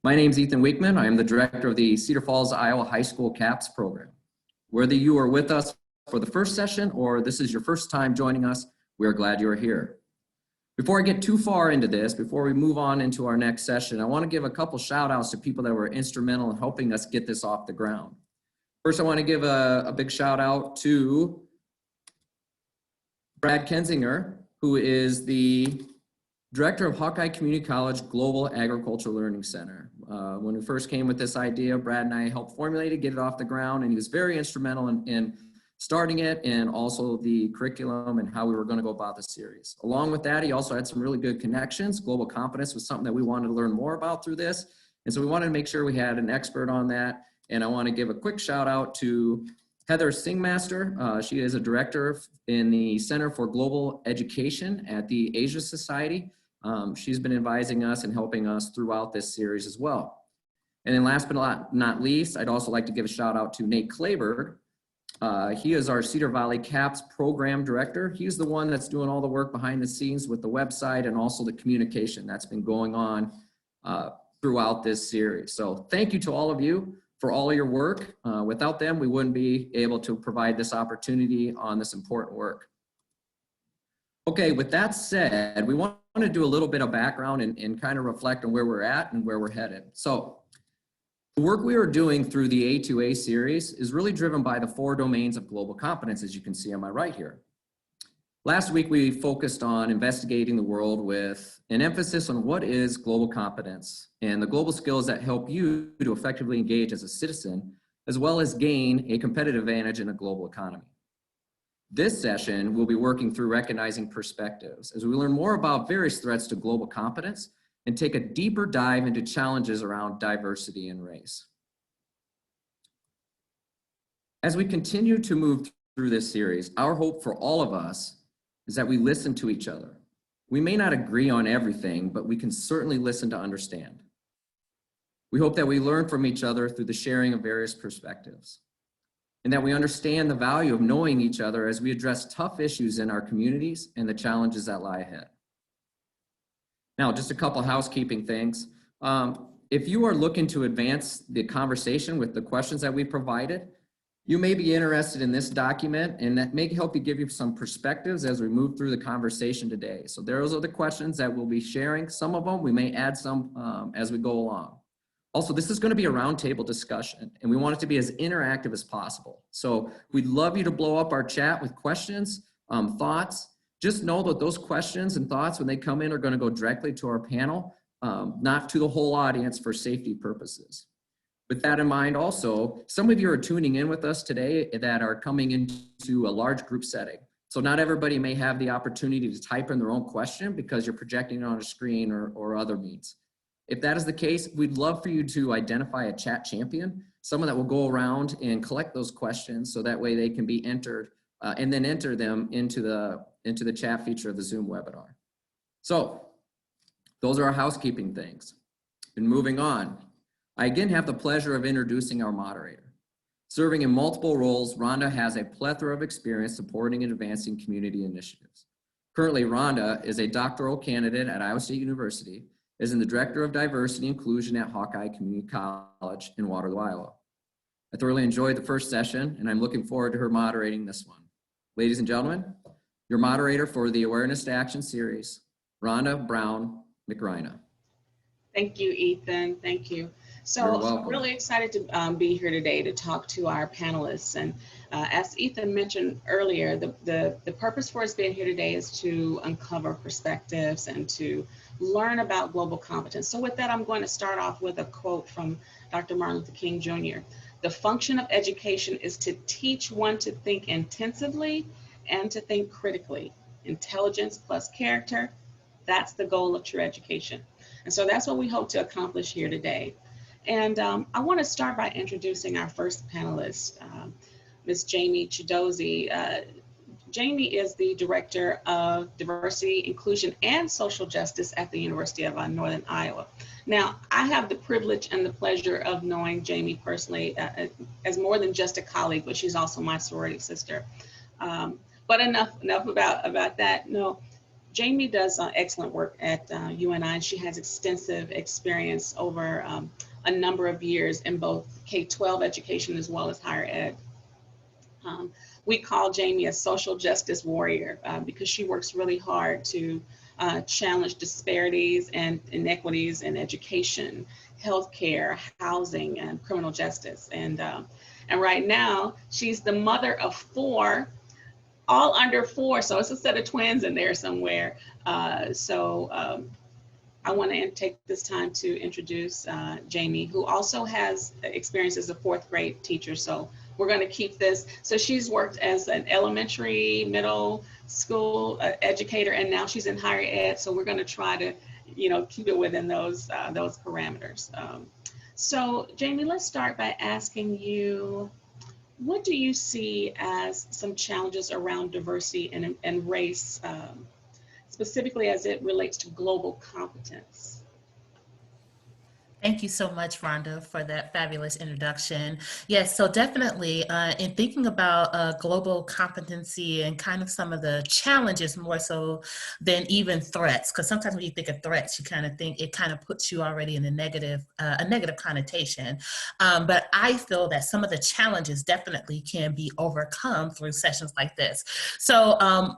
My name is Ethan Wiechmann. I am the director of the Cedar Falls, Iowa High School CAPS program. Whether you are with us for the first session or this is your first time joining us, we are glad you are here. Before I get too far into this, before we move on into our next session, I want to give a couple shout outs to people that were instrumental in helping us get this off the ground. First, I want to give a big shout out to Brad Kensinger, who is the director of Hawkeye Community College Global Agricultural Learning Center. When we first came with this idea, Brad and I helped formulate it, get it off the ground, and he was very instrumental in starting it and also the curriculum and how we were going to go about the series. Along with that, he also had some really good connections. Global competence was something that we wanted to learn more about through this. And so we wanted to make sure we had an expert on that. And I want to give a quick shout out to Heather Singmaster. She is a director in the Center for Global Education at the Asia Society. She's been advising us and helping us throughout this series as well. And then last but not least, I'd also like to give a shout out to Nate Clayberg. He is our Cedar Valley CAPS program director. He's the one that's doing all the work behind the scenes with the website and also the communication that's been going on throughout this series. So thank you to all of you for all your work. Without them, we wouldn't be able to provide this opportunity on this important work. Okay, with that said, we want to do a little bit of background and kind of reflect on where we're at and where we're headed. So the work we are doing through the A2A series is really driven by the 4 domains of global competence, as you can see on my right here. Last week, we focused on investigating the world with an emphasis on what is global competence and the global skills that help you to effectively engage as a citizen, as well as gain a competitive advantage in a global economy. This session, we'll be working through recognizing perspectives as we learn more about various threats to global competence and take a deeper dive into challenges around diversity and race. As we continue to move through this series, our hope for all of us is that we listen to each other. We may not agree on everything, but we can certainly listen to understand. We hope that we learn from each other through the sharing of various perspectives, and that we understand the value of knowing each other as we address tough issues in our communities and the challenges that lie ahead. Now, just a couple housekeeping things. If you are looking to advance the conversation with the questions that we provided, you may be interested in this document, and that may help you give you some perspectives as we move through the conversation today. So those are the questions that we'll be sharing. Some of them, we may add some as we go along. Also, this is going to be a roundtable discussion, and we want it to be as interactive as possible. So we'd love you to blow up our chat with questions, thoughts. Just know that those questions and thoughts, when they come in, are going to go directly to our panel, not to the whole audience for safety purposes. With that in mind also, some of you are tuning in with us today that are coming into a large group setting. So not everybody may have the opportunity to type in their own question because you're projecting it on a screen or other means. If that is the case, we'd love for you to identify a chat champion, someone that will go around and collect those questions so that way they can be entered and then enter them into the chat feature of the Zoom webinar. So those are our housekeeping things. And moving on, I again have the pleasure of introducing our moderator. Serving in multiple roles, Rhonda has a plethora of experience supporting and advancing community initiatives. Currently, Rhonda is a doctoral candidate at Iowa State University, is in the Director of Diversity and Inclusion at Hawkeye Community College in Waterloo, Iowa. I thoroughly enjoyed the first session, and I'm looking forward to her moderating this one. Ladies and gentlemen, your moderator for the Awareness to Action series, Rhonda Brown-McRina. Thank you, Ethan. Thank you. So I'm really excited to be here today to talk to our panelists. And as Ethan mentioned earlier, the purpose for us being here today is to uncover perspectives and to learn about global competence. So with that, I'm going to start off with a quote from Dr. Martin Luther King Jr. "The function of education is to teach one to think intensively and to think critically. Intelligence plus character, that's the goal of true education." And so that's what we hope to accomplish here today. And I want to start by introducing our first panelist, Ms. Jamie Chidozie. Jamie is the Director of Diversity, Inclusion, and Social Justice at the University of Northern Iowa. Now, I have the privilege and the pleasure of knowing Jamie personally as more than just a colleague, but she's also my sorority sister. But enough about that. No, Jamie does excellent work at UNI, and she has extensive experience over a number of years in both K-12 education as well as higher ed. We call Jamie a social justice warrior because she works really hard to challenge disparities and inequities in education, healthcare, housing, and criminal justice. And right now, she's the mother of 4, all under 4, so it's a set of twins in there somewhere. I want to take this time to introduce Jamie, who also has experience as a 4th grade teacher. So we're going to keep this. So she's worked as an elementary, middle school educator, and now she's in higher ed. So we're going to try to, keep it within those parameters. So Jamie, let's start by asking you, what do you see as some challenges around diversity and race, specifically as it relates to global competence? Thank you so much, Rhonda, for that fabulous introduction. Yes, so definitely in thinking about global competency and kind of some of the challenges more so than even threats, because sometimes when you think of threats, you kind of think it kind of puts you already in a negative connotation. But I feel that some of the challenges definitely can be overcome through sessions like this. So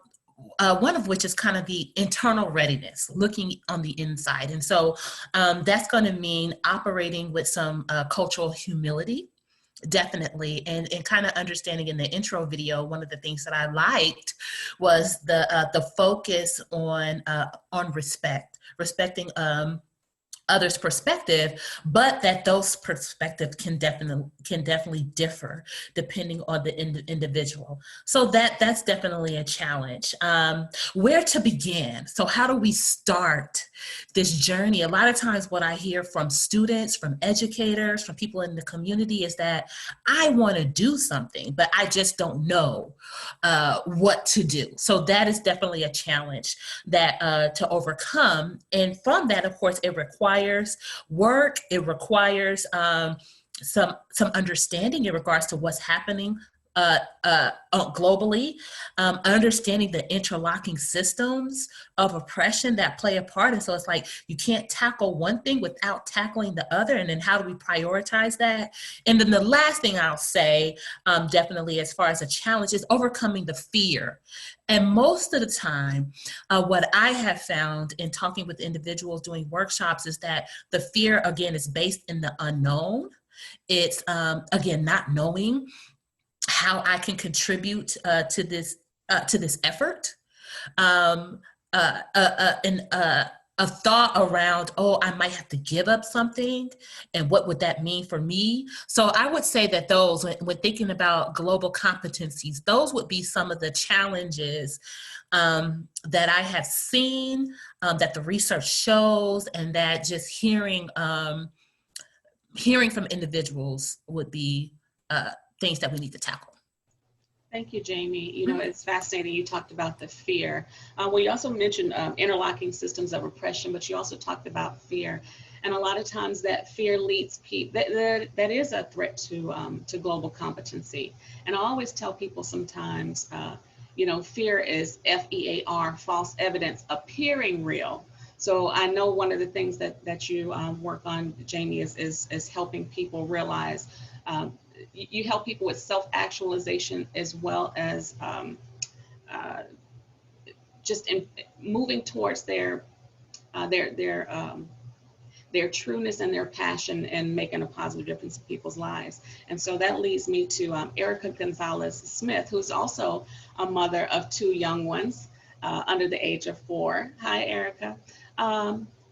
one of which is kind of the internal readiness, looking on the inside. And so that's going to mean operating with some cultural humility, definitely, and kind of understanding in the intro video, one of the things that I liked was the focus on respecting others' perspective, but that those perspectives can definitely differ depending on the individual. So that's definitely a challenge. Where to begin? So how do we start this journey? A lot of times what I hear from students, from educators, from people in the community is that I want to do something, but I just don't know what to do. So that is definitely a challenge that to overcome. And from that, of course, it requires work. It requires some understanding in regards to what's happening globally, understanding the interlocking systems of oppression that play a part. And so it's like, you can't tackle one thing without tackling the other. And then how do we prioritize that? And then the last thing I'll say, definitely as far as a challenge, is overcoming the fear. And most of the time, what I have found in talking with individuals doing workshops is that the fear, again, is based in the unknown. It's, again, not knowing how I can contribute to this effort, and a thought around, oh, I might have to give up something, and what would that mean for me? So I would say that those, when thinking about global competencies, those would be some of the challenges that I have seen, that the research shows, and that just hearing from individuals would be things that we need to tackle. Thank you, Jamie. It's fascinating. You talked about the fear. Well, you also mentioned interlocking systems of oppression, but you also talked about fear. And a lot of times that fear leads people, that is a threat to global competency. And I always tell people sometimes, fear is FEAR, false evidence appearing real. So I know one of the things that you work on, Jamie, is helping people realize, you help people with self-actualization as well as just in moving towards their trueness and their passion and making a positive difference in people's lives. And so that leads me to Ericka Gonzalez-Smith, who's also a mother of 2 young ones under the age of 4. Hi, Ericka.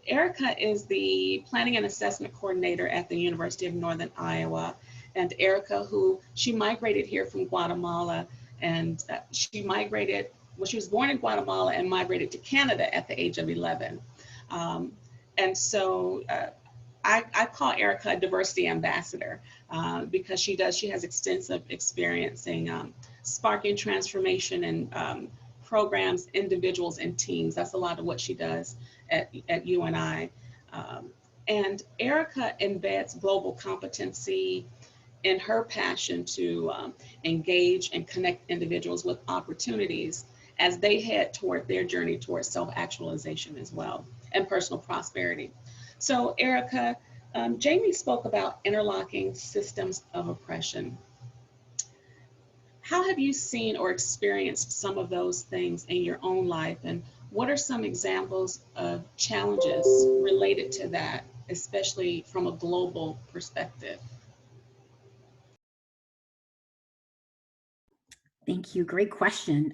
Ericka is the Planning and Assessment Coordinator at the University of Northern Iowa. And Ericka, she migrated here from Guatemala, and she was born in Guatemala and migrated to Canada at the age of 11. And so I call Ericka a diversity ambassador because she has extensive experience in sparking transformation and programs, individuals, and teams. That's a lot of what she does at UNI. And Ericka embeds global competency in her passion to engage and connect individuals with opportunities. as they head toward their journey towards self-actualization as well, and personal prosperity. So Ericka, Jamie spoke about interlocking systems of oppression. How have you seen or experienced some of those things in your own life? And what are some examples of challenges related to that, especially from a global perspective? Thank you. Great question.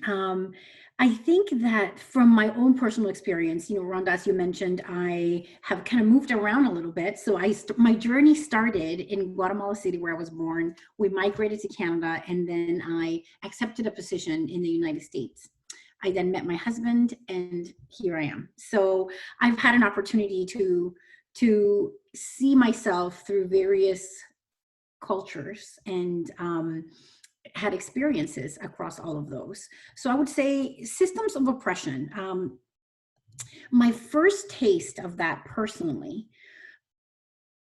I think that from my own personal experience, Rhonda, as you mentioned, I have kind of moved around a little bit. So my journey started in Guatemala City, where I was born. We migrated to Canada, and then I accepted a position in the United States. I then met my husband, and here I am. So I've had an opportunity to see myself through various cultures and had experiences across all of those. So I would say systems of oppression. My first taste of that personally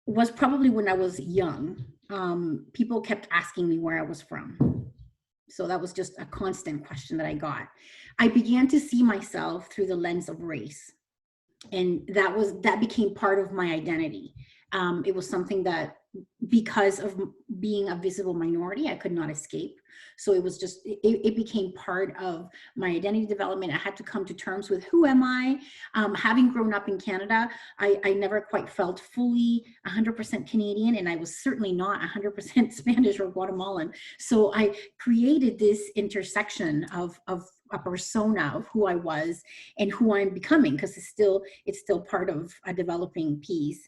was probably when I was young. People kept asking me where I was from. So that was just a constant question that I got. I began to see myself through the lens of race. And that became part of my identity. It was something that, because of being a visible minority, I could not escape. So it was just, it became part of my identity development. I had to come to terms with who am I? Having grown up in Canada, I never quite felt fully 100% Canadian, and I was certainly not 100% Spanish or Guatemalan. So I created this intersection of a persona of who I was and who I'm becoming, because it's still part of a developing piece.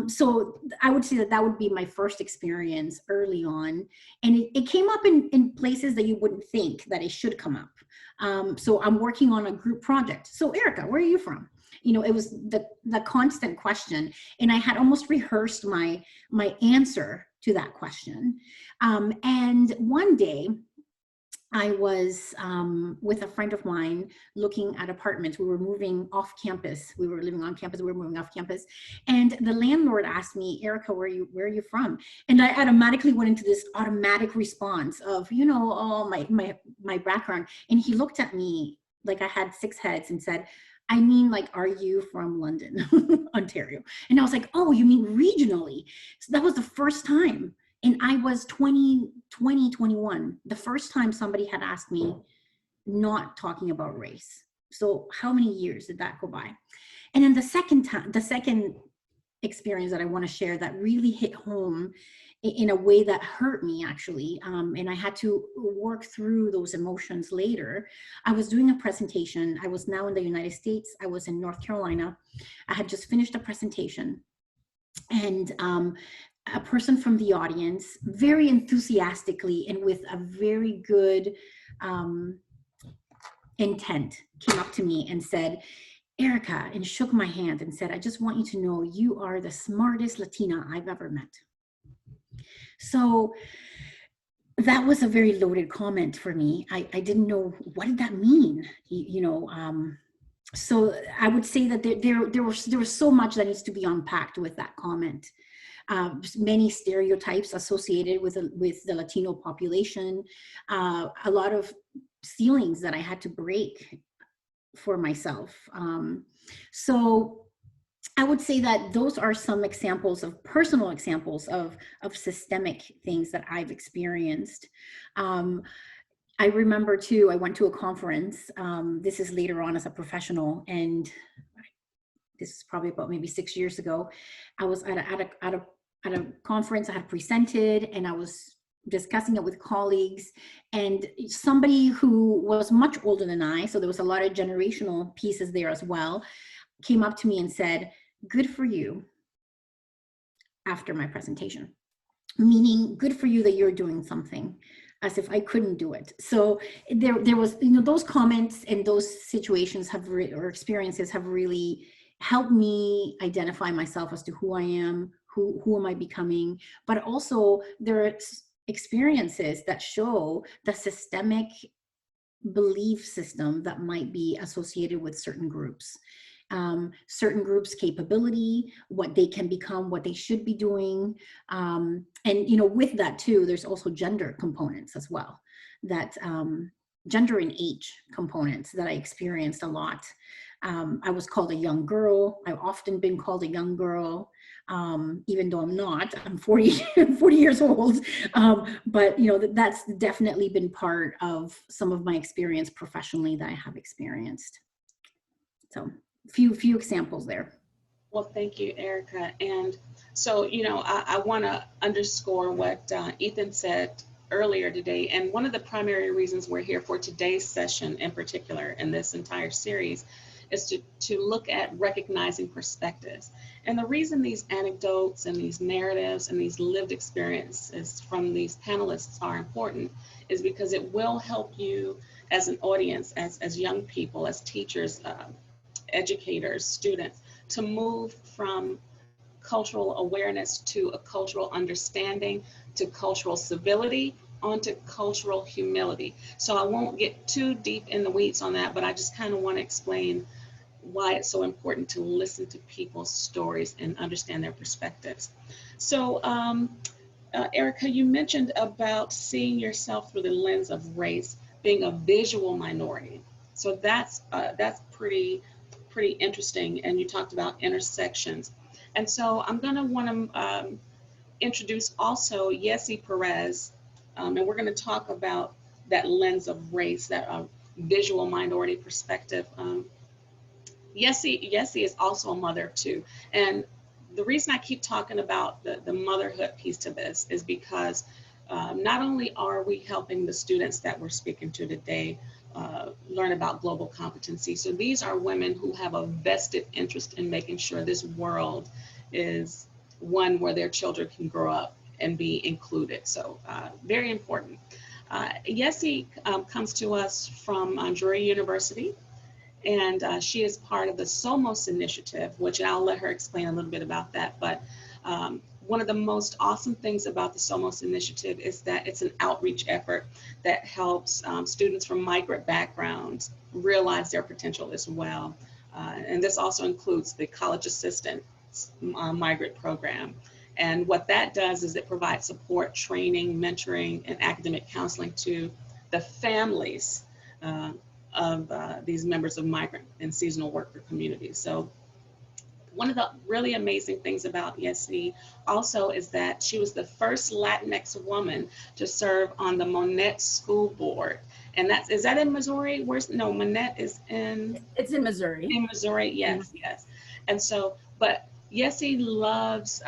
So I would say that would be my first experience early on. And it came up in places that you wouldn't think that it should come up. So I'm working on a group project. So Ericka, where are you from? It was the constant question. And I had almost rehearsed my answer to that question. And one day, I was with a friend of mine looking at apartments. We were moving off campus. We were living on campus. We were moving off campus. And the landlord asked me, Ericka, where are you from? And I automatically went into this automatic response of, all my background. And he looked at me like I had 6 heads and said, I mean, like, are you from London, Ontario? And I was like, oh, you mean regionally? So that was the first time. And I was 21, the first time somebody had asked me not talking about race. So how many years did that go by? And then the second experience that I want to share that really hit home in a way that hurt me, actually, and I had to work through those emotions later. I was doing a presentation. I was now in the United States. I was in North Carolina. I had just finished a presentation, and a person from the audience very enthusiastically and with a very good intent came up to me and said, Ericka, and shook my hand and said, I just want you to know you are the smartest Latina I've ever met. So that was a very loaded comment for me. I didn't know, what did that mean? So I would say that there was so much that needs to be unpacked with that comment. Many stereotypes associated with the Latino population, a lot of ceilings that I had to break for myself. So I would say that those are some examples of personal examples of systemic things that I've experienced. I remember too, I went to a conference, this is later on as a professional, and this is probably about maybe 6 years ago. I was at a conference. I had presented and I was discussing it with colleagues, and somebody who was much older than I, so there was a lot of generational pieces there as well, came up to me and said, good for you, after my presentation, meaning good for you that you're doing something, as if I couldn't do it. So there was, those comments and those situations or experiences have really helped me identify myself as to who I am, who am I becoming, but also there are experiences that show the systemic belief system that might be associated with certain groups. Certain groups' capability, what they can become, what they should be doing. And with that too, there's also gender components as well that gender and age components that I experienced a lot. I was called a young girl. I've often been called a young girl, even though I'm not. I'm 40 years old. But you know, that's definitely been part of some of my experience professionally that I have experienced. So few examples there. Well, thank you, Ericka. And so, you know, I want to underscore what Ethan said earlier today. And one of the primary reasons we're here for today's session in particular, in this entire series, is to look at recognizing perspectives. And the reason these anecdotes and these narratives and these lived experiences from these panelists are important is because it will help you as an audience, as young people, as teachers, educators, students, to move from cultural awareness to a cultural understanding, to cultural civility, onto cultural humility. So I won't get too deep in the weeds on that, but I just kind of want to explain why it's so important to listen to people's stories and understand their perspectives. So Ericka, you mentioned about seeing yourself through the lens of race, being a visual minority. So that's pretty interesting. And you talked about intersections. And so I'm gonna wanna introduce also Yesy Perez, and we're gonna talk about that lens of race, that visual minority perspective. Yesy is also a mother too. And the reason I keep talking about the motherhood piece to this is because not only are we helping the students that we're speaking to today learn about global competency, so these are women who have a vested interest in making sure this world is one where their children can grow up and be included. So very important. Yesy comes to us from Drury University. And she is part of the SOMOS initiative, which I'll let her explain a little bit about that. But one of the most awesome things about the SOMOS initiative is that it's an outreach effort that helps students from migrant backgrounds realize their potential as well. And this also includes the college assistant migrant program. And what that does is it provides support, training, mentoring, and academic counseling to the families of these members of migrant and seasonal worker communities. So one of the really amazing things about Yesy also is that she was the first Latinx woman to serve on the Monette School Board. And is that in Missouri? No, Monette is in? It's in Missouri. In Missouri, yes, yes. And so, but Yesy loves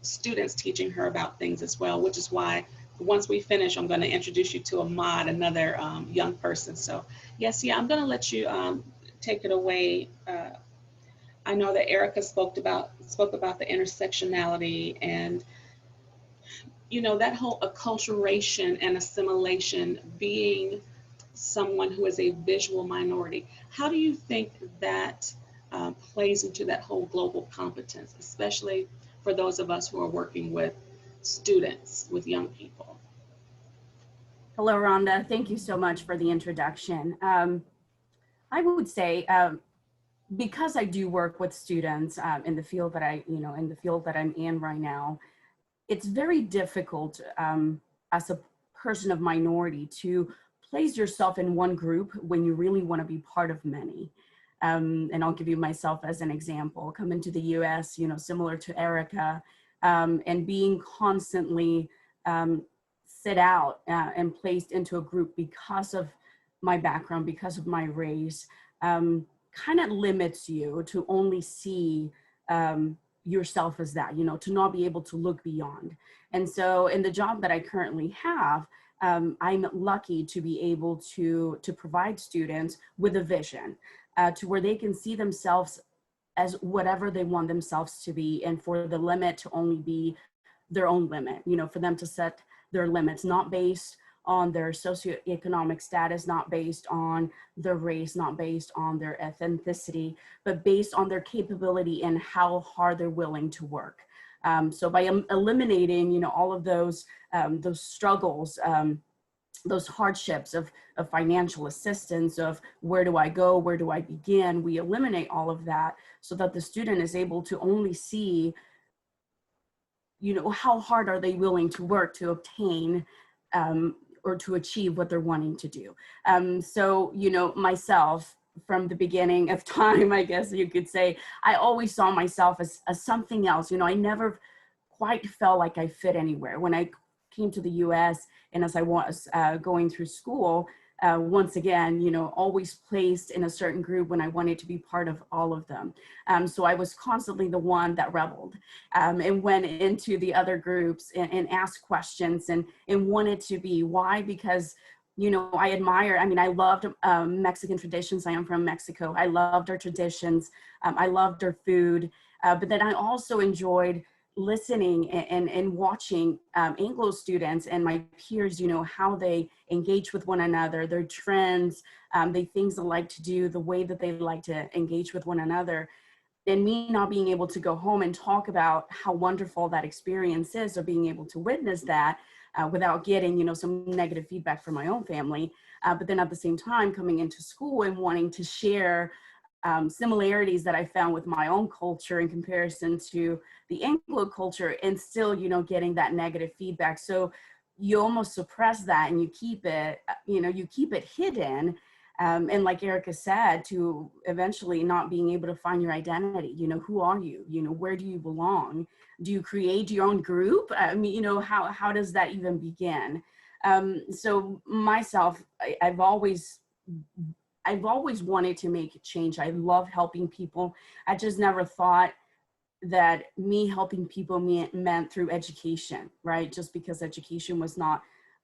students teaching her about things as well, which is why once we finish, I'm going to introduce you to Ahmad, another young person. So, Yesy, I'm going to let you take it away. I know that Ericka spoke about the intersectionality and, you know, that whole acculturation and assimilation, being someone who is a visual minority. How do you think that plays into that whole global competence, especially for those of us who are working with students, with young people? Hello, Rhonda. Thank you so much for the introduction. I would say, because I do work with students in the field that I'm in right now, it's very difficult as a person of minority to place yourself in one group when you really want to be part of many. And I'll give you myself as an example. Coming to the US, you know, similar to Ericka, and being constantly sit out and placed into a group because of my background, because of my race, kind of limits you to only see yourself as that, you know, to not be able to look beyond. And so in the job that I currently have, I'm lucky to be able to provide students with a vision to where they can see themselves as whatever they want themselves to be, and for the limit to only be their own limit, you know, for them to set their limits, not based on their socioeconomic status, not based on their race, not based on their ethnicity, but based on their capability and how hard they're willing to work. So by eliminating, you know, all of those struggles, those hardships of financial assistance, of where do I go, where do I begin, we eliminate all of that so that the student is able to only see, you know, how hard are they willing to work to obtain or to achieve what they're wanting to do. So, you know, myself, from the beginning of time, I guess you could say, I always saw myself as something else. You know, I never quite felt like I fit anywhere. When I came to the US and as I was going through school, once again, you know, always placed in a certain group when I wanted to be part of all of them. So I was constantly the one that rebelled and went into the other groups and asked questions and wanted to be. Why? Because, you know, I loved Mexican traditions. I am from Mexico. I loved our traditions. I loved our food. But then I also enjoyed listening and watching Anglo students and my peers, you know, how they engage with one another, their trends, the things they like to do, the way that they like to engage with one another. And me not being able to go home and talk about how wonderful that experience is, or being able to witness that without getting, you know, some negative feedback from my own family. But then at the same time coming into school and wanting to share similarities that I found with my own culture in comparison to the Anglo culture, and still, you know, getting that negative feedback. So you almost suppress that and you keep it, you know, you keep it hidden. And like Ericka said, to eventually not being able to find your identity. You know, who are you? You know, where do you belong? Do you create your own group? I mean, you know, how does that even begin? So myself, I've always wanted to make a change. I love helping people. I just never thought that me helping people meant through education, right? Just because education was not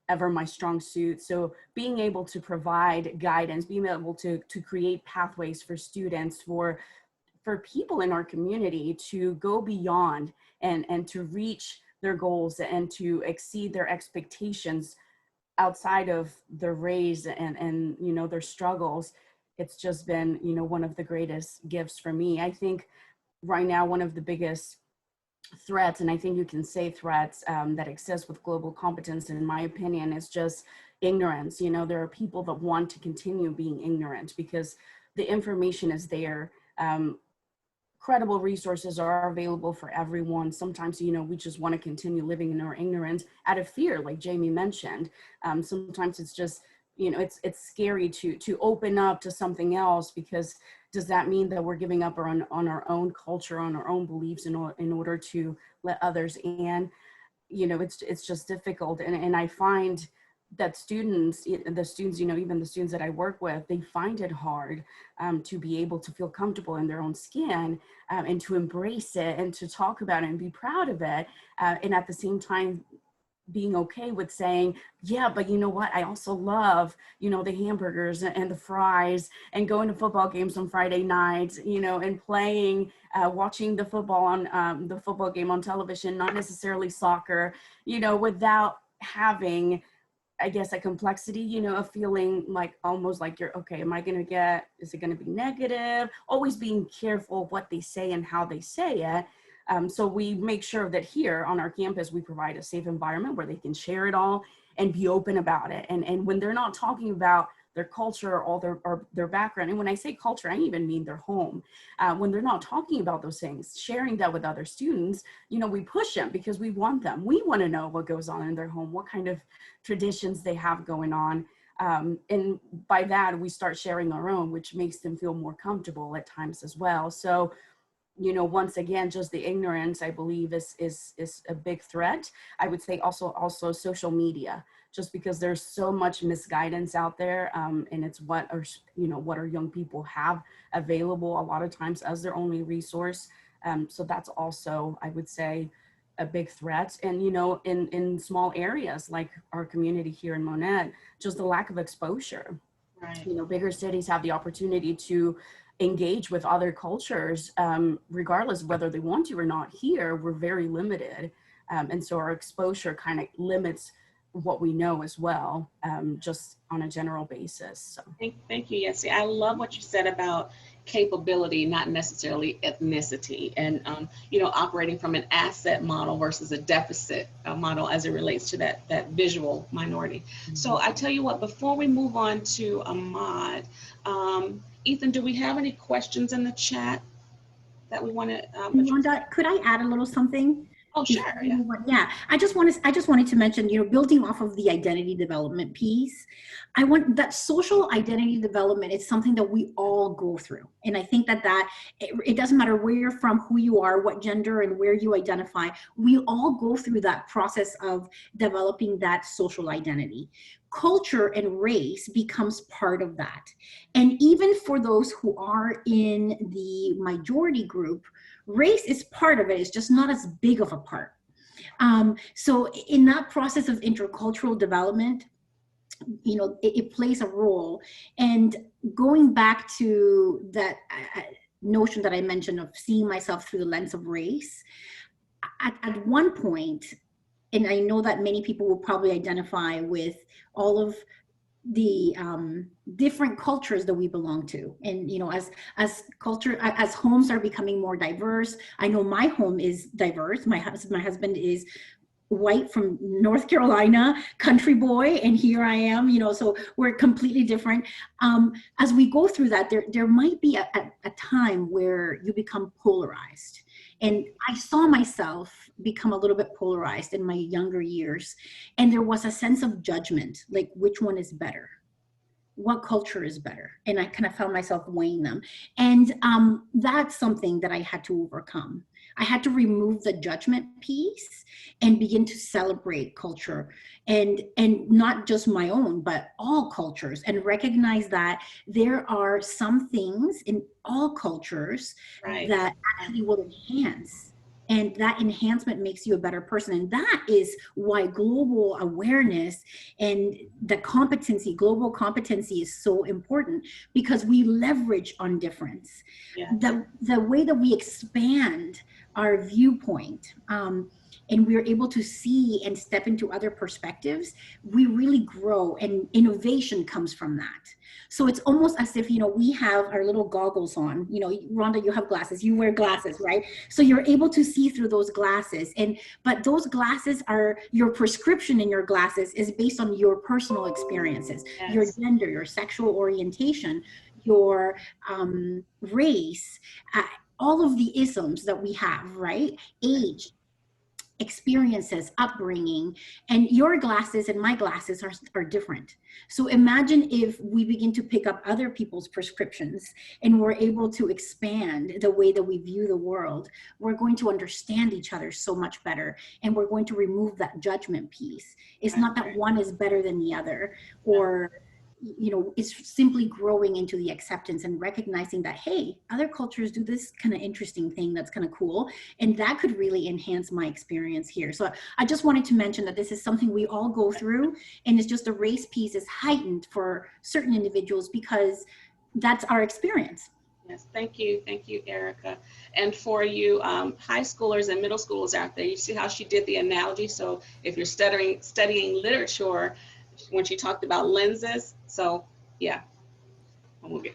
ever my strong suit. So being able to provide guidance, being able to create pathways for students, for people in our community to go beyond and to reach their goals and to exceed their expectations outside of their race and you know, their struggles. It's just been, you know, one of the greatest gifts for me. I think right now, one of the biggest threats, and I think you can say threats that exist with global competence, in my opinion, is just ignorance. You know, there are people that want to continue being ignorant because the information is there. Credible resources are available for everyone. Sometimes, you know, we just want to continue living in our ignorance out of fear, like Jamie mentioned. Sometimes it's just, you know, it's scary to open up to something else, because does that mean that we're giving up on our own culture, on our own beliefs in order to let others in? You know, it's just difficult. And I find that the students, you know, even the students that I work with, they find it hard to be able to feel comfortable in their own skin and to embrace it and to talk about it and be proud of it. And at the same time, being okay with saying, yeah, but you know what? I also love, you know, the hamburgers and the fries and going to football games on Friday nights, you know, and playing, watching the football game on television, not necessarily soccer, you know, without having, I guess, a complexity, you know, of feeling like almost like you're, okay, is it going to be negative? Always being careful what they say and how they say it. So we make sure that here on our campus, we provide a safe environment where they can share it all and be open about it. And when they're not talking about their culture or their background, and when I say culture, I even mean their home. When they're not talking about those things, sharing that with other students, you know, we push them because we want them. We want to know what goes on in their home, what kind of traditions they have going on. And by that, we start sharing our own, which makes them feel more comfortable at times as well. So, you know, once again, just the ignorance, I believe, is a big threat. I would say also social media, just because there's so much misguidance out there, and it's what our young people have available a lot of times as their only resource. So that's also, I would say, a big threat. And, you know, in small areas like our community here in Monette, just the lack of exposure. Right. You know, bigger cities have the opportunity to engage with other cultures, regardless of whether they want to or not. Here, we're very limited. And so our exposure kind of limits what we know as well, just on a general basis. So. Thank you, Yesy. I love what you said about capability, not necessarily ethnicity, and you know, operating from an asset model versus a deficit model as it relates to that visual minority. Mm-hmm. So I tell you what, before we move on to Ahmad, Ethan, do we have any questions in the chat that we want to? Rhonda, could I add a little something? Oh, sure. Yeah. Yeah, I just wanted to mention, building off of the identity development piece, I want that social identity development is something that we all go through. And I think that it doesn't matter where you're from, who you are, what gender and where you identify, we all go through that process of developing that social identity. Culture and race becomes part of that. And even for those who are in the majority group, race is part of it. It's just not as big of a part. So in that process of intercultural development, it plays a role. And going back to that notion that I mentioned of seeing myself through the lens of race, at one point, and I know that many people will probably identify with all of the different cultures that we belong to. And as homes are becoming more diverse, I know my home is diverse. My husband is white from North Carolina, country boy, and here I am, so we're completely different. As we go through that, there might be a time where you become polarized. And I saw myself become a little bit polarized in my younger years. And there was a sense of judgment, like which one is better? What culture is better? And I kind of found myself weighing them. And that's something that I had to overcome. I had to remove the judgment piece and begin to celebrate culture, and not just my own, but all cultures, and recognize that there are some things in all cultures that actually will enhance, and that enhancement makes you a better person. And that is why global awareness and the global competency is so important, because we leverage on difference. Yeah. The way that we expand our viewpoint, and we're able to see and step into other perspectives, we really grow, and innovation comes from that. So it's almost as if, we have our little goggles on, Rhonda, you have glasses, you wear glasses, right? So you're able to see through those glasses, but those glasses are, your prescription in your glasses is based on your personal experiences, yes. Your gender, your sexual orientation, your race, all of the isms that we have, right? Age, experiences, upbringing, and your glasses and my glasses are different. So imagine if we begin to pick up other people's prescriptions and we're able to expand the way that we view the world, we're going to understand each other so much better, and we're going to remove that judgment piece. It's not that one is better than the other, or it's simply growing into the acceptance and recognizing that, hey, other cultures do this kind of interesting thing that's kind of cool, and that could really enhance my experience here. So I just wanted to mention that this is something we all go through, and it's just the race piece is heightened for certain individuals because that's our experience. Yes, thank you, Ericka. And for you high schoolers and middle schoolers out there, you see how she did the analogy. So if you're studying literature, when she talked about lenses, so yeah.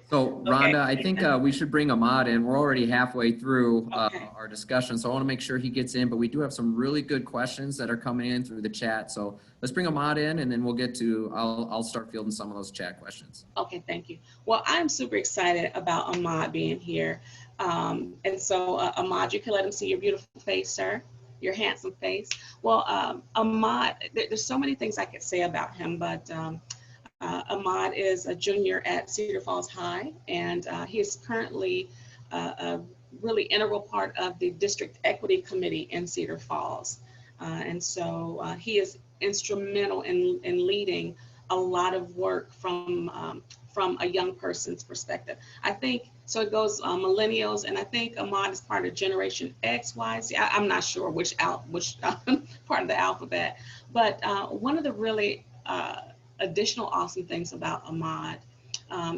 So Rhonda, I think we should bring Ahmad in. We're already halfway through our discussion, so I want to make sure he gets in, but we do have some really good questions that are coming in through the chat. So let's bring Ahmad in, and then we'll get to, I'll start fielding some of those chat questions. Okay, thank you. Well, I'm super excited about Ahmad being here. And so Ahmad, you can let him see your beautiful face, sir. Your handsome face. Well, Ahmad, there's so many things I could say about him, but Ahmad is a junior at Cedar Falls High, and he is currently a really integral part of the District Equity Committee in Cedar Falls. And so he is instrumental in leading a lot of work from a young person's perspective. I think, so it goes millennials, and I think Ahmad is part of Generation X, Y, Z. I'm not sure which part of the alphabet, but one of the really additional awesome things about Ahmad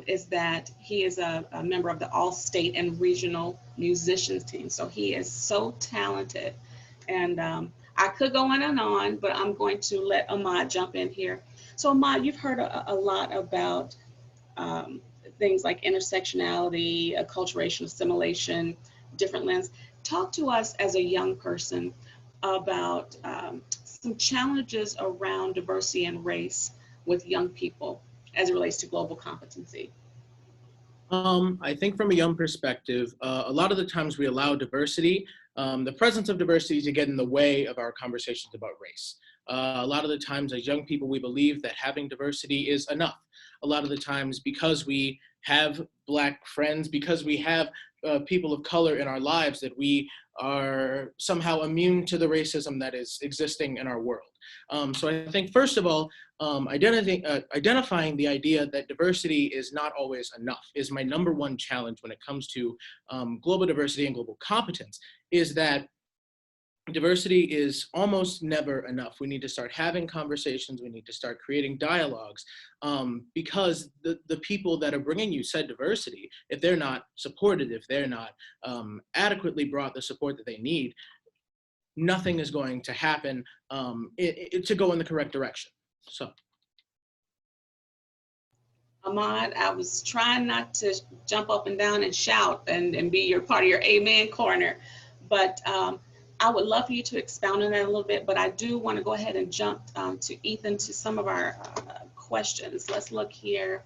is that he is a member of the all-state and regional musicians team. So he is so talented, and I could go on and on, but I'm going to let Ahmad jump in here. So Ahmad, you've heard a lot about things like intersectionality, acculturation, assimilation, different lens. Talk to us as a young person about some challenges around diversity and race with young people as it relates to global competency. I think from a young perspective, a lot of the times we allow diversity the presence of diversity to get in the way of our conversations about race. A lot of the times as young people, we believe that having diversity is enough. A lot of the times because we have Black friends, because we have people of color in our lives, that we are somehow immune to the racism that is existing in our world. So I think, first of all, identifying the idea that diversity is not always enough is my #1 challenge when it comes to global diversity and global competence, is that diversity is almost never enough. We need to start having conversations. We need to start creating dialogues, because the people that are bringing you said diversity, if they're not supported, if they're not adequately brought the support that they need, nothing is going to happen to go in the correct direction. So. Ahmad, I was trying not to jump up and down and shout and be your part of your amen corner, but I would love for you to expound on that a little bit, but I do want to go ahead and jump to Ethan to some of our questions. Let's look here.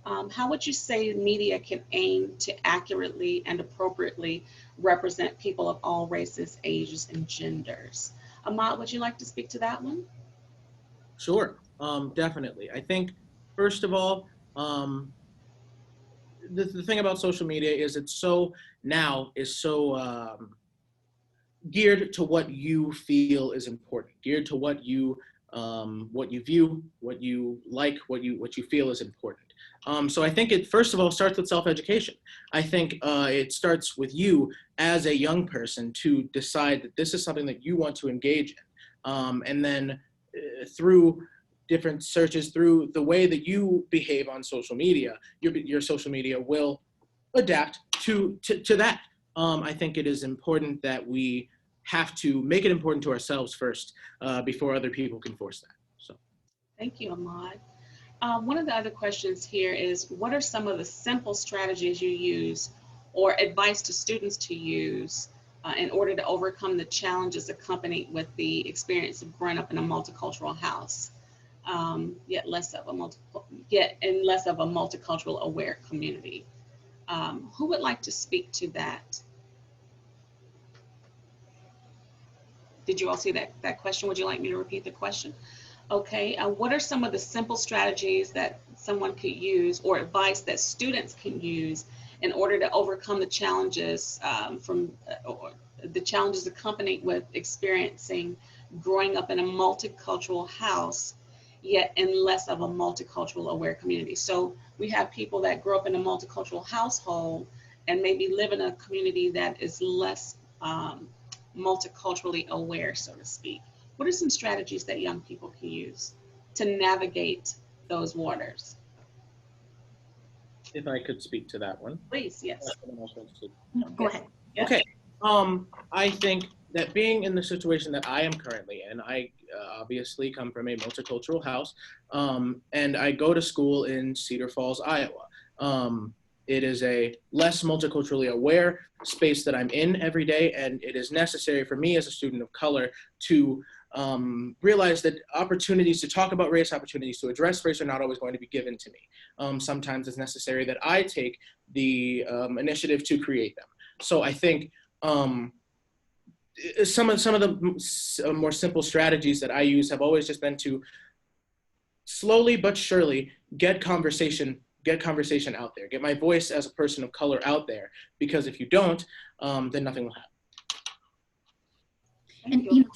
How would you say media can aim to accurately and appropriately represent people of all races, ages, and genders? Ahmad, would you like to speak to that one? Sure, definitely. I think, first of all, the thing about social media is it's so geared to what you feel is important, geared to what you view, what you like, what you feel is important. So I think it, first of all, starts with self-education. I think it starts with you as a young person to decide that this is something that you want to engage in. And then through different searches, through the way that you behave on social media, your social media will adapt to that. I think it is important that we have to make it important to ourselves first before other people can force that. So, thank you, Ahmad. One of the other questions here is, what are some of the simple strategies you use or advice to students to use in order to overcome the challenges accompanied with the experience of growing up in a multicultural house, yet in less of a multicultural aware community? Who would like to speak to that? Did you all see that question? Would you like me to repeat the question? Okay, what are some of the simple strategies that someone could use or advice that students can use in order to overcome the challenges or the challenges accompanied with experiencing growing up in a multicultural house, yet in less of a multicultural aware community? So we have people that grow up in a multicultural household and maybe live in a community that is less multiculturally aware, so to speak. What are some strategies that young people can use to navigate those waters? if I could speak to that one. Please, yes. No, go ahead. Yes. Okay. I think that being in the situation that I am currently in, I obviously come from a multicultural house, and I go to school in Cedar Falls, Iowa. It is a less multiculturally aware space that I'm in every day, and it is necessary for me as a student of color to realize that opportunities to talk about race, opportunities to address race are not always going to be given to me. Sometimes it's necessary that I take the initiative to create them. So I think some of the more simple strategies that I use have always just been to slowly but surely get conversation out there, get my voice as a person of color out there, because if you don't, then nothing will happen. And you know,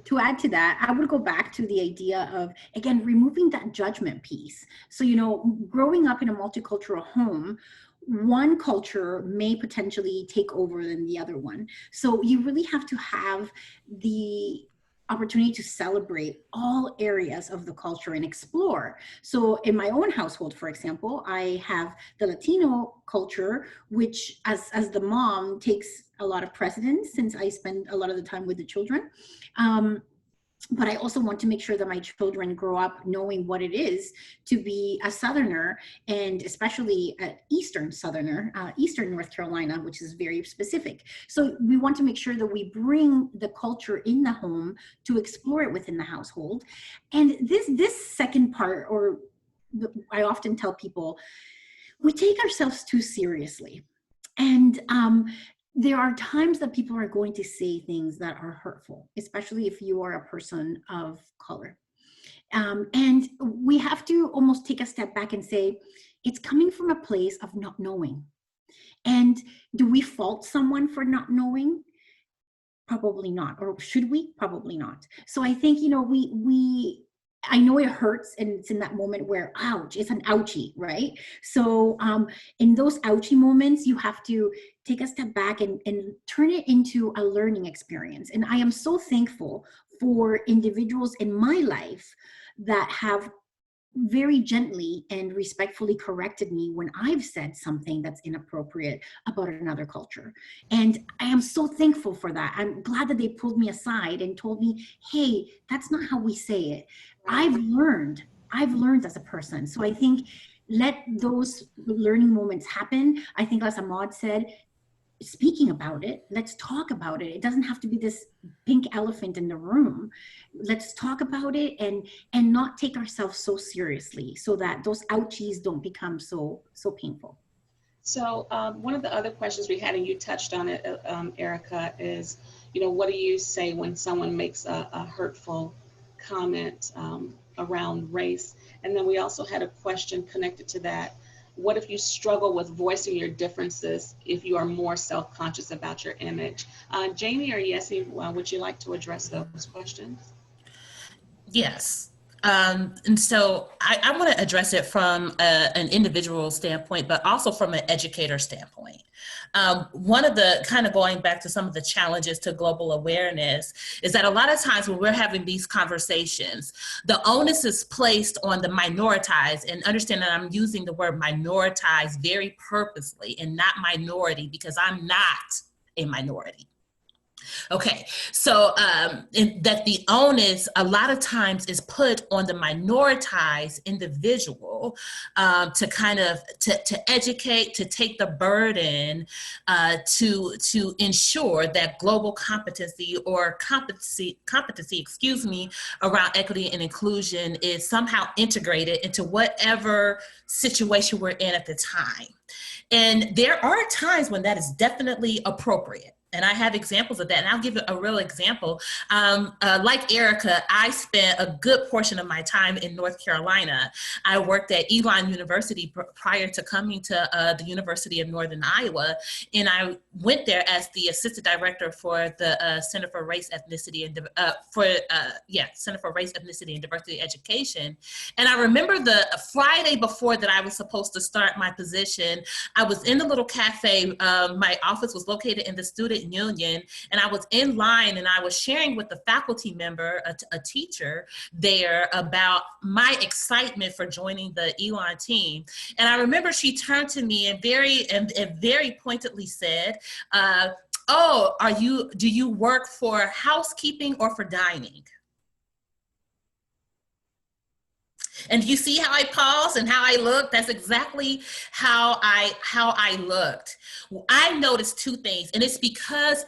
to add to that, I would go back to the idea of, again, removing that judgment piece. So, you know, growing up in a multicultural home, one culture may potentially take over than the other one. So you really have to have the opportunity to celebrate all areas of the culture and explore. So in my own household, for example, I have the Latino culture, which as the mom takes a lot of precedence since I spend a lot of the time with the children. But I also want to make sure that my children grow up knowing what it is to be a Southerner, and especially an Eastern Southerner, Eastern North Carolina, which is very specific. So we want to make sure that we bring the culture in the home to explore it within the household. And this second part, or I often tell people, we take ourselves too seriously. And there are times that people are going to say things that are hurtful, especially if you are a person of color. And we have to almost take a step back and say, it's coming from a place of not knowing. And do we fault someone for not knowing? Probably not. Or should we? Probably not. So I think, you know, I know it hurts, and it's in that moment where, ouch, it's an ouchie, right? So in those ouchie moments, you have to take a step back and turn it into a learning experience. And I am so thankful for individuals in my life that have very gently and respectfully corrected me when I've said something that's inappropriate about another culture. And I am so thankful for that. I'm glad that they pulled me aside and told me, hey, that's not how we say it. I've learned as a person. So I think let those learning moments happen. I think, as Ahmad said, speaking about it, let's talk about it. It doesn't have to be this pink elephant in the room. Let's talk about it and not take ourselves so seriously, so that those ouchies don't become so painful. So one of the other questions we had, and you touched on it, Ericka, is, you know, what do you say when someone makes a hurtful comment around race? And then we also had a question connected to that. What if you struggle with voicing your differences if you are more self-conscious about your image? Jamie or Yesy, would you like to address those questions? Yes. And so I want to address it from an individual standpoint, but also from an educator standpoint. One of the, kind of going back to some of the challenges to global awareness, is that a lot of times when we're having these conversations, the onus is placed on the minoritized, and understand that I'm using the word minoritized very purposely and not minority, because I'm not a minority. Okay, so that the onus a lot of times is put on the minoritized individual to kind of to educate, to take the burden to ensure that global competency around equity and inclusion is somehow integrated into whatever situation we're in at the time. And there are times when that is definitely appropriate. And I have examples of that. And I'll give a real example. Like Ericka, I spent a good portion of my time in North Carolina. I worked at Elon University prior to coming to the University of Northern Iowa. And I went there as the assistant director for the Center for Race, Ethnicity, and Center for Race, Ethnicity, and Diversity Education. And I remember the Friday before that I was supposed to start my position, I was in the little cafe. My office was located in the student union, and I was in line and I was sharing with the faculty member, a teacher there, about my excitement for joining the Elon team. And I remember she turned to me and very pointedly said, oh, do you work for housekeeping or for dining? And you see how I paused and how I looked? That's exactly how I looked. I noticed two things, and it's because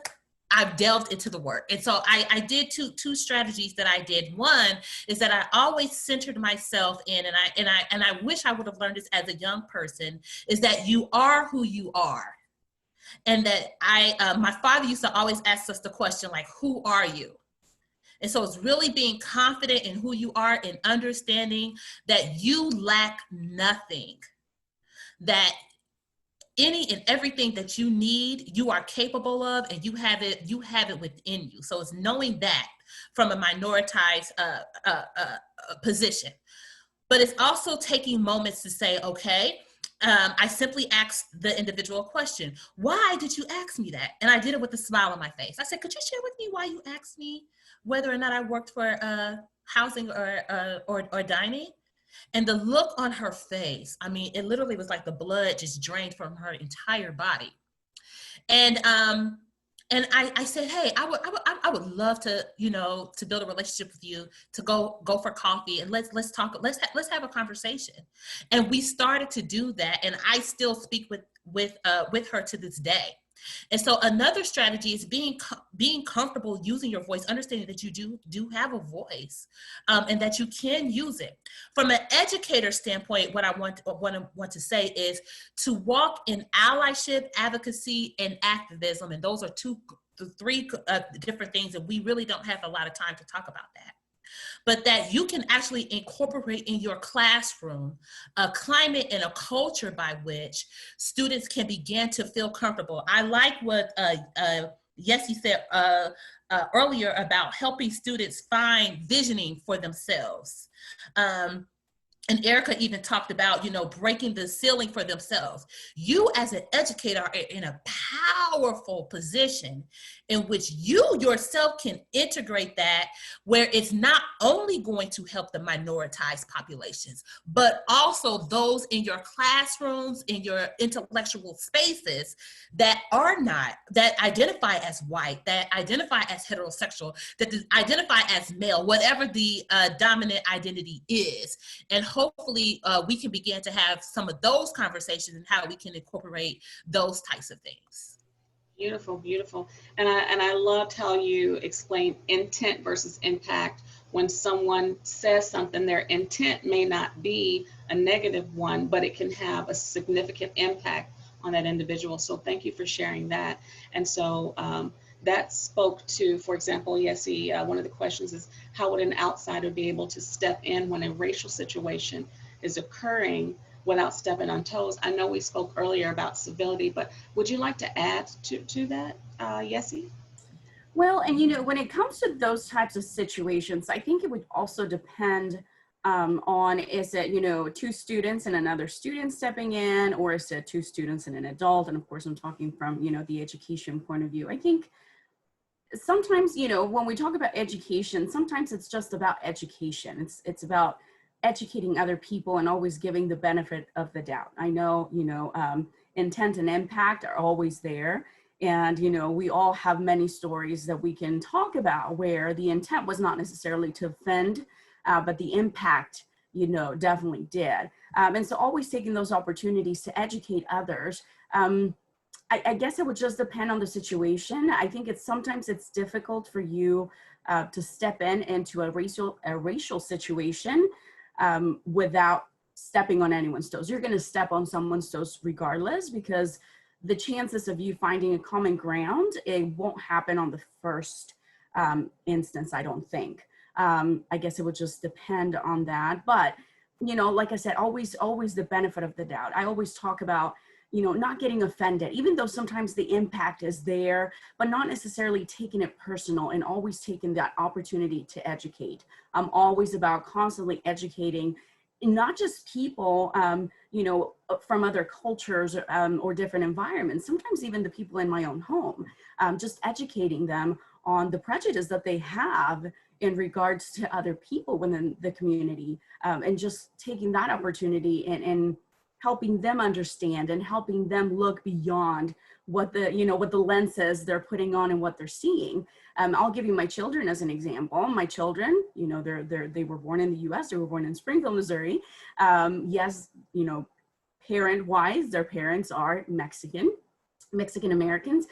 I've delved into the work. And so I did two strategies that I did. One is that I always centered myself in, and I wish I would have learned this as a young person, is that you are who you are. And that my father used to always ask us the question, like, who are you? And so it's really being confident in who you are and understanding that you lack nothing, that any and everything that you need, you are capable of, and you have it within you. So it's knowing that from a minoritized position. But it's also taking moments to say, okay, I simply asked the individual a question. Why did you ask me that? And I did it with a smile on my face. I said, could you share with me why you asked me whether or not I worked for housing or dining? And the look on her face, I mean, it literally was like the blood just drained from her entire body. And I said, hey, I would love to, to build a relationship with you, to go for coffee, and let's talk, let's have a conversation. And we started to do that, and I still speak with her to this day. And so another strategy is being comfortable using your voice, understanding that you do have a voice, and that you can use it. From an educator standpoint, what I want to say is to walk in allyship, advocacy, and activism. And those are three different things, and we really don't have a lot of time to talk about that. But that you can actually incorporate in your classroom a climate and a culture by which students can begin to feel comfortable. I like what Yesy said earlier about helping students find visioning for themselves. And Ericka even talked about, breaking the ceiling for themselves. You as an educator are in a powerful position in which you yourself can integrate that, where it's not only going to help the minoritized populations, but also those in your classrooms, in your intellectual spaces that identify as white, that identify as heterosexual, that identify as male, whatever the dominant identity is. And hopefully we can begin to have some of those conversations and how we can incorporate those types of things. Beautiful, beautiful. And I loved how you explained intent versus impact. When someone says something, their intent may not be a negative one, but it can have a significant impact on that individual. So thank you for sharing that. And so that spoke to, for example, Yesy, one of the questions is, how would an outsider be able to step in when a racial situation is occurring without stepping on toes? I know we spoke earlier about civility, but would you like to add to that, Yesy? Well, and when it comes to those types of situations, I think it would also depend on, is it, two students and another student stepping in, or is it two students and an adult? And of course, I'm talking from, the education point of view. I think sometimes, when we talk about education, sometimes it's just about education. It's about educating other people and always giving the benefit of the doubt. I know, intent and impact are always there. And, we all have many stories that we can talk about where the intent was not necessarily to offend, but the impact, definitely did. And so always taking those opportunities to educate others. I guess it would just depend on the situation. I think sometimes it's difficult for you to step into a racial situation without stepping on anyone's toes. You're going to step on someone's toes regardless, because the chances of you finding a common ground, it won't happen on the first instance, I don't think. I guess it would just depend on that. But, like I said, always the benefit of the doubt. I always talk about, not getting offended, even though sometimes the impact is there, but not necessarily taking it personal, and always taking that opportunity to educate. I'm always about constantly educating, not just people, from other cultures or different environments, sometimes even the people in my own home, just educating them on the prejudice that they have in regards to other people within the community, and just taking that opportunity and helping them understand and helping them look beyond what the lenses they're putting on and what they're seeing. I'll give you my children as an example. My children, they were born in the US, they were born in Springfield, Missouri. Yes, parent-wise, their parents are Mexican Americans.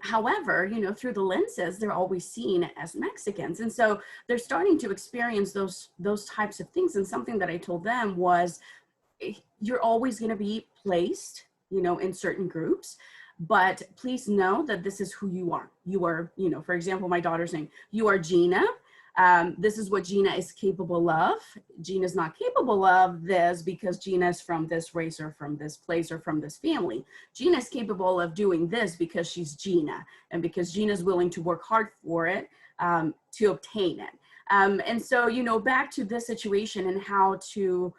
However, through the lenses, they're always seen as Mexicans. And so they're starting to experience those types of things. And something that I told them was, you're always going to be placed, in certain groups, but please know that this is who you are. You are, for example, my daughter's name, you are Gina. This is what Gina is capable of. Gina's not capable of this because Gina is from this race or from this place or from this family. Gina is capable of doing this because she's Gina, and because Gina's willing to work hard for it, to obtain it. And so, back to this situation and how to,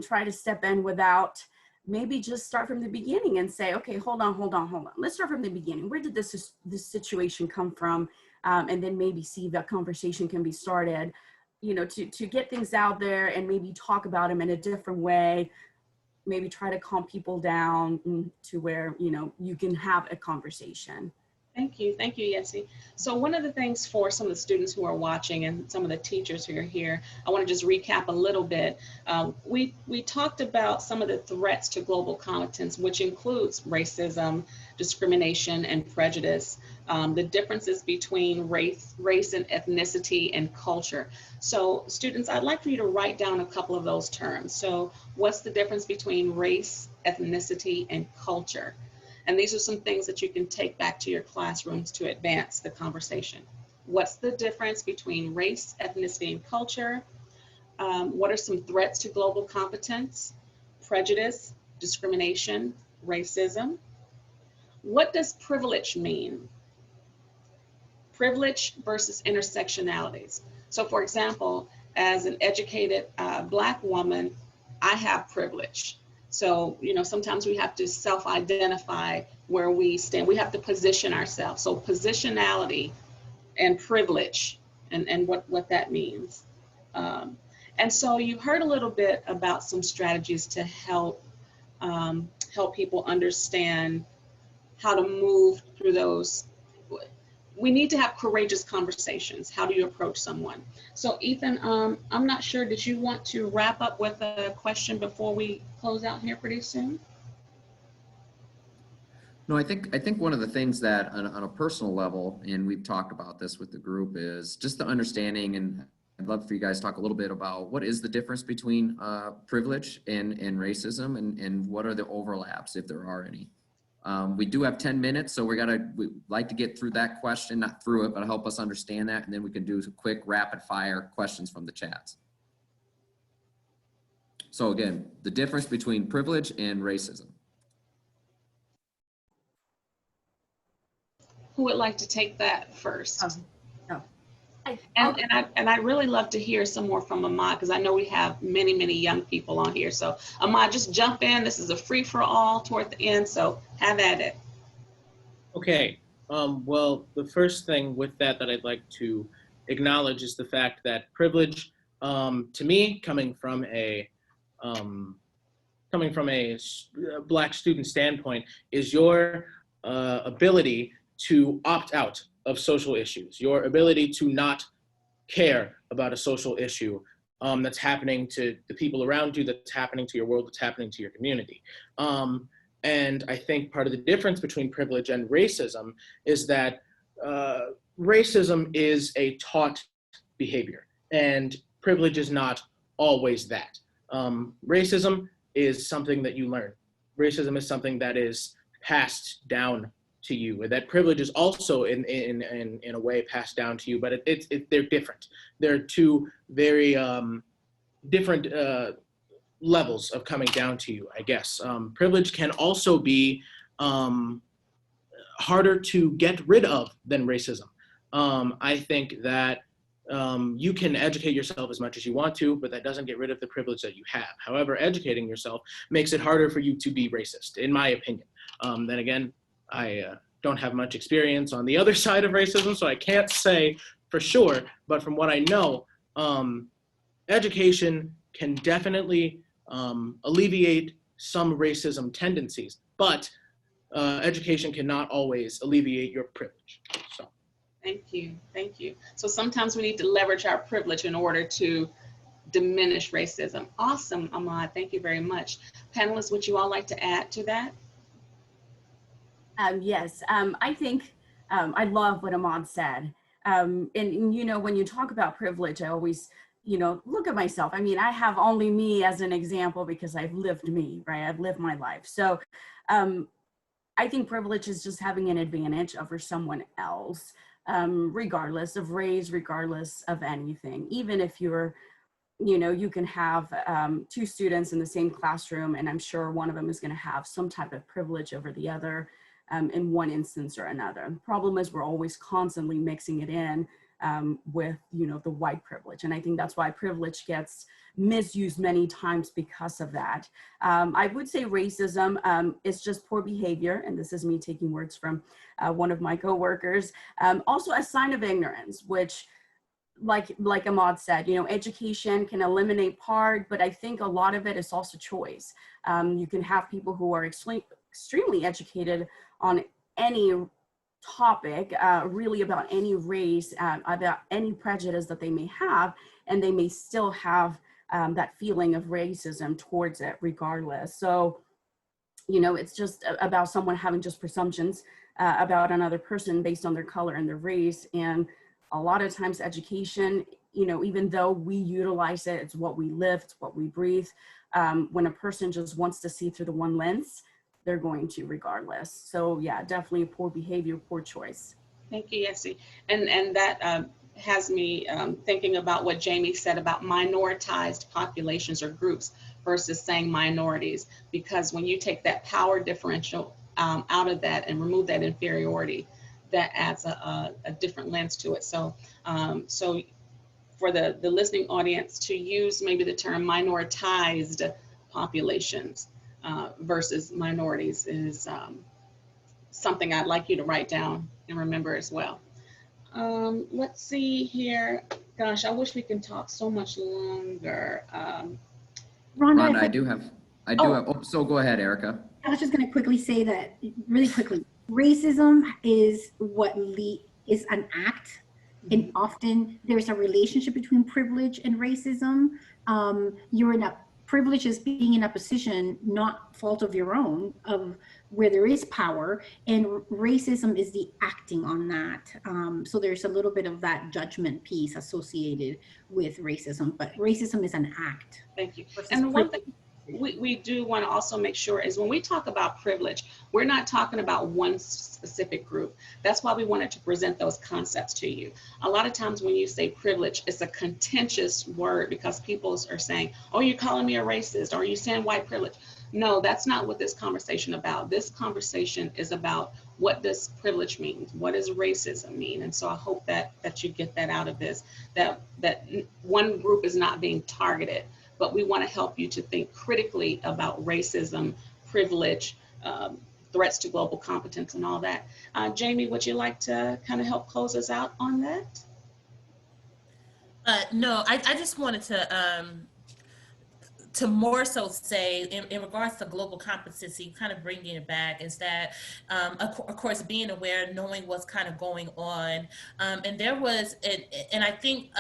try to step in without, maybe just start from the beginning and say, okay, hold on. Let's start from the beginning. Where did this situation come from? And then maybe see if that conversation can be started, to get things out there and maybe talk about them in a different way, maybe try to calm people down to where, you can have a conversation. Thank you, Yesy. So one of the things for some of the students who are watching and some of the teachers who are here, I want to just recap a little bit. We talked about some of the threats to global competence, which includes racism, discrimination, and prejudice, the differences between race and ethnicity and culture. So students, I'd like for you to write down a couple of those terms. So what's the difference between race, ethnicity, and culture? And these are some things that you can take back to your classrooms to advance the conversation. What's the difference between race, ethnicity, and culture? What are some threats to global competence? Prejudice, discrimination, racism. What does privilege mean? Privilege versus intersectionalities. So for example, as an educated Black woman, I have privilege. So, you know, sometimes we have to self-identify where we stand. We have to position ourselves. So positionality and privilege and what that means. And so you heard a little bit about some strategies to help people understand how to move through those. We need to have courageous conversations. How do you approach someone? So Ethan, I'm not sure, did you want to wrap up with a question before we close out here pretty soon? No, I think one of the things that on a personal level, and we've talked about this with the group, is just the understanding, and I'd love for you guys to talk a little bit about what is the difference between privilege and racism, and what are the overlaps, if there are any. We do have 10 minutes, so we'd like to get through that question, not through it, but help us understand that, and then we can do some quick rapid fire questions from the chats. So again, the difference between privilege and racism. Who would like to take that first? No. And I'd really love to hear some more from Ahmad, because I know we have many, many young people on here. So Ahmad, just jump in. This is a free for all toward the end, so have at it. Okay, well, the first thing with that I'd like to acknowledge is the fact that privilege, to me, coming from a Black student standpoint, is your ability to opt out of social issues, your ability to not care about a social issue that's happening to the people around you, that's happening to your world, that's happening to your community. And I think part of the difference between privilege and racism is that racism is a taught behavior, and privilege is not always that. Racism is something that you learn. Racism is something that is passed down to you. That privilege is also in a way passed down to you, but they're different. They're two very different levels of coming down to you, I guess. Privilege can also be harder to get rid of than racism. I think that you can educate yourself as much as you want to, but that doesn't get rid of the privilege that you have. However, educating yourself makes it harder for you to be racist, in my opinion. Then again, I don't have much experience on the other side of racism, so I can't say for sure, but from what I know, education can definitely alleviate some racism tendencies, but education cannot always alleviate your privilege. So. Thank you, thank you. So sometimes we need to leverage our privilege in order to diminish racism. Awesome, Ahmad, thank you very much. Panelists, would you all like to add to that? Yes, I think I love what Ahmad said. And you know, when you talk about privilege, I always, you know, look at myself. I mean, I have only me as an example because I've lived me, right? I've lived my life. So I think privilege is just having an advantage over someone else, regardless of race, regardless of anything. Even if you're, you know, you can have 2 students in the same classroom, and I'm sure one of them is going to have some type of privilege over the other. In one instance or another. The problem is we're always constantly mixing it in with, you know, the white privilege. And I think that's why privilege gets misused many times because of that. I would say racism is just poor behavior. And this is me taking words from one of my coworkers. Also a sign of ignorance, which like Ahmad said, you know, education can eliminate part, but I think a lot of it is also choice. You can have people who are extremely educated on any topic, really about any race, about any prejudice that they may have, and they may still have that feeling of racism towards it regardless. So you know, it's just about someone having just presumptions about another person based on their color and their race. And a lot of times education, you know, even though we utilize it, it's what we live, it's what we breathe. When a person just wants to see through the one lens, they're going to regardless. So yeah, definitely poor behavior, poor choice. Thank you, Yesy. And that has me thinking about what Jamie said about minoritized populations or groups versus saying minorities, because when you take that power differential out of that and remove that inferiority, that adds a different lens to it. So, so for the listening audience to use maybe the term minoritized populations versus minorities is something I'd like you to write down and remember as well. Let's see here. Gosh, I wish we can talk so much longer. Rhonda, I do have, oh, so go ahead, Ericka. I was just going to quickly say that really quickly. Racism is is an act, and often there's a relationship between privilege and racism. You're in a privilege is being in a position, not fault of your own, of where there is power, and racism is the acting on that. So there's a little bit of that judgment piece associated with racism, but racism is an act. Thank you. And the one thing we do want to also make sure is when we talk about privilege, we're not talking about one specific group. That's why we wanted to present those concepts to you. A lot of times when you say privilege, it's a contentious word because people are saying, oh, you're calling me a racist, or are you saying white privilege? No, that's not what this conversation about. This conversation is about what does privilege mean? What does racism mean? And so I hope that you get that out of this, that one group is not being targeted, but we want to help you to think critically about racism, privilege, threats to global competence, and all that. Jamie, would you like to kind of help close us out on that? No, I just wanted to more so say in regards to global competency, kind of bringing it back, is that, of course, being aware, knowing what's kind of going on. And there was, and I think,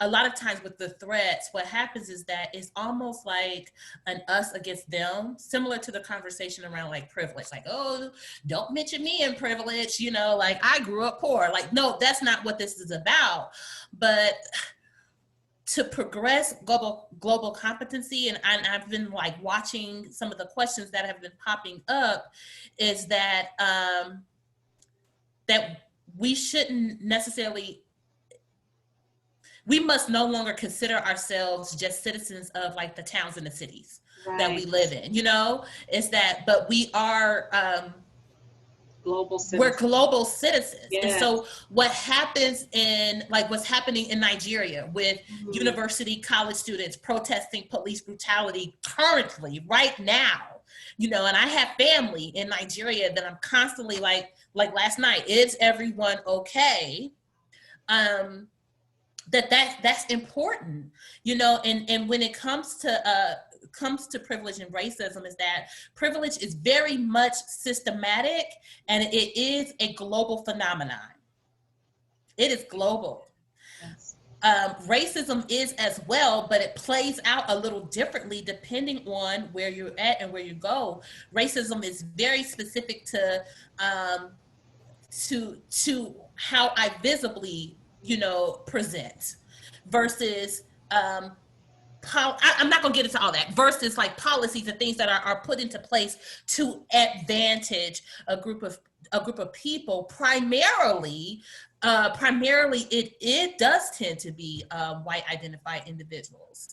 a lot of times with the threats, what happens is that it's almost like an us against them, similar to the conversation around like privilege, like, oh, don't mention me in privilege, you know, like I grew up poor. Like, no, that's not what this is about. But to progress global competency, and I've been like watching some of the questions that have been popping up, is that that we shouldn't necessarily, we must no longer consider ourselves just citizens of like the towns and the cities that we live in, you know, is that, but we are global citizens. We're global citizens. Yes. And so what happens in like what's happening in Nigeria with university college students protesting police brutality currently right now, you know, and I have family in Nigeria that I'm constantly like last night, is everyone okay? That's important, you know, and when it comes to privilege and racism, is that privilege is very much systematic, and it is a global phenomenon. It is global. Yes. Racism is as well, but it plays out a little differently depending on where you're at and where you go. Racism is very specific to how I visibly, you know, present, versus I'm not gonna get into all that, versus like policies and things that are put into place to advantage a group of people. Primarily it does tend to be white identified individuals.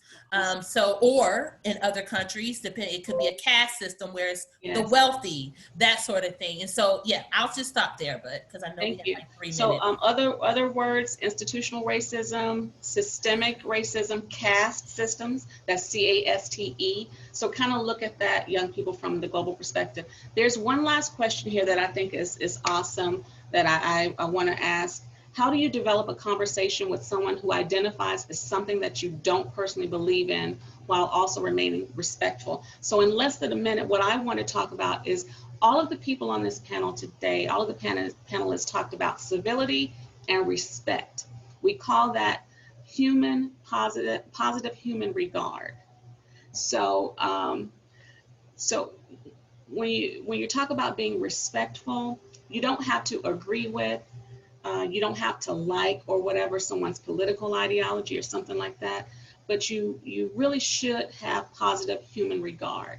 So, or in other countries, it could be a caste system where it's the wealthy, that sort of thing. And so, yeah, I'll just stop there, but because I know we have like 3 minutes. So other words: institutional racism, systemic racism, caste systems, that's CASTE. So kind of look at that, young people, from the global perspective. There's one last question here that I think is awesome, that I want to ask. How do you develop a conversation with someone who identifies as something that you don't personally believe in, while also remaining respectful? So in less than a minute, what I want to talk about is all of the people on this panel today, all of the panelists talked about civility and respect. We call that positive human regard. So, so when you talk about being respectful, you don't have to agree with, you don't have to like or whatever someone's political ideology or something like that, but you really should have positive human regard,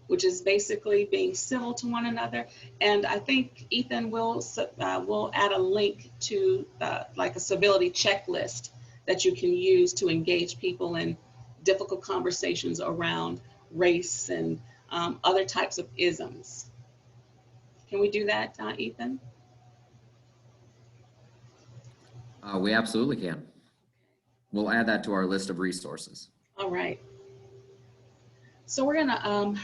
which is basically being civil to one another. And I think Ethan will add a link to like a civility checklist that you can use to engage people in difficult conversations around race and other types of isms. Can we do that, Ethan? We absolutely can. We'll add that to our list of resources. All right. So we're gonna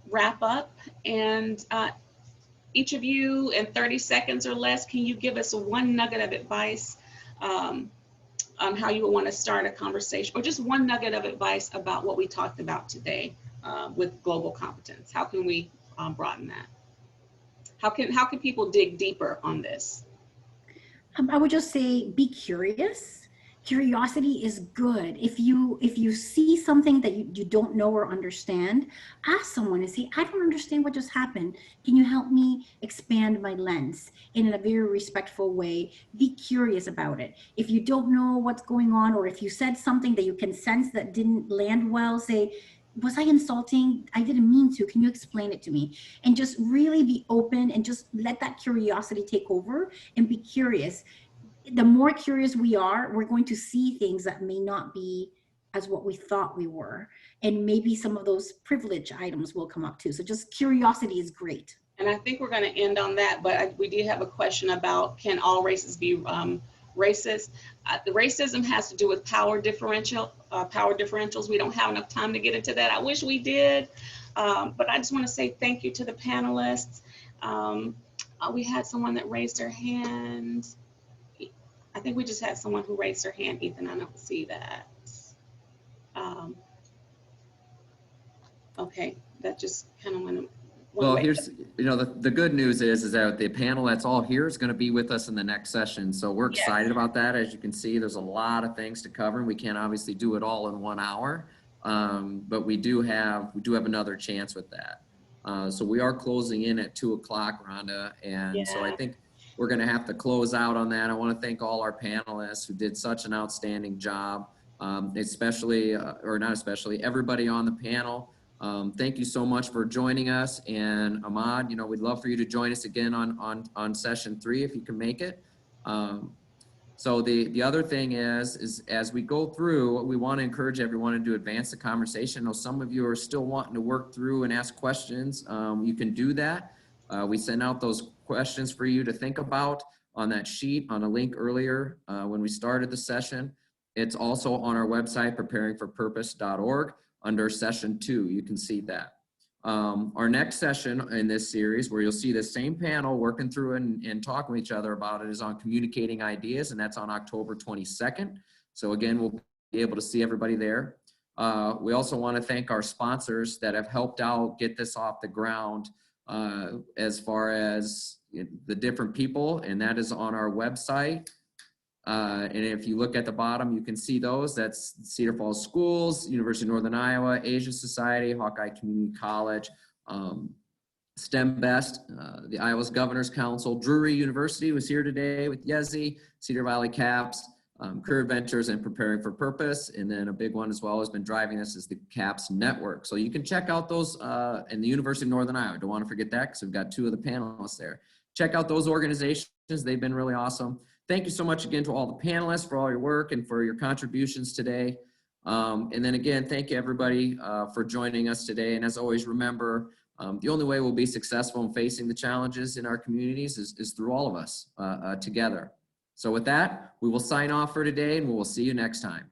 wrap up, and each of you in 30 seconds or less, can you give us one nugget of advice on how you would want to start a conversation, or just one nugget of advice about what we talked about today with global competence? How can we broaden that? How can people dig deeper on this? I would just say, be curious. Curiosity is good. If you see something that you don't know or understand, ask someone and say, I don't understand what just happened. Can you help me expand my lens in a very respectful way? Be curious about it. If you don't know what's going on, or if you said something that you can sense that didn't land well, say, was I insulting? I didn't mean to. Can you explain it to me? And just really be open and just let that curiosity take over and be curious. The more curious we are, we're going to see things that may not be as what we thought we were. And maybe some of those privilege items will come up too. So just curiosity is great. And I think we're going to end on that, but we did have a question about, can all races be racist? The racism has to do with power differentials. We don't have enough time to get into that. I wish we did, but I just want to say thank you to the panelists. We had someone that raised their hand. I think we just had someone who raised their hand, Ethan. I don't see that. Okay, that just kind of went. Well, here's, the good news is that the panel that's all here is going to be with us in the next session. So we're excited about that. As you can see, there's a lot of things to cover, and we can't obviously do it all in 1 hour. But we do have another chance with that. So we are closing in at 2 o'clock, Rhonda. And so I think we're going to have to close out on that. I want to thank all our panelists who did such an outstanding job, especially, or not especially, everybody on the panel. Thank you so much for joining us. And Ahmad, we'd love for you to join us again on session 3 if you can make it. So the other thing is as we go through, we want to encourage everyone to advance the conversation. I know some of you are still wanting to work through and ask questions. You can do that. We sent out those questions for you to think about on that sheet on a link earlier when we started the session. It's also on our website, preparingforpurpose.org, under session 2. You can see that. Our next session in this series, where you'll see the same panel working through and talking with each other about it, is on communicating ideas, and that's on October 22nd. So again, we'll be able to see everybody there. We also want to thank our sponsors that have helped out get this off the ground, as far as the different people, and that is on our website. And if you look at the bottom, you can see those. That's Cedar Falls Schools, University of Northern Iowa, Asia Society, Hawkeye Community College, STEM Best, the Iowa's Governor's Council, Drury University was here today with Yesy, Cedar Valley CAPS, Career Ventures, and Preparing for Purpose. And then a big one as well has been driving this is the CAPS Network. So you can check out those in the University of Northern Iowa. Don't want to forget that because we've got 2 of the panelists there. Check out those organizations. They've been really awesome. Thank you so much again to all the panelists for all your work and for your contributions today. And then again, thank you everybody for joining us today. And as always, remember, the only way we'll be successful in facing the challenges in our communities is through all of us together. So with that, we will sign off for today, and we will see you next time.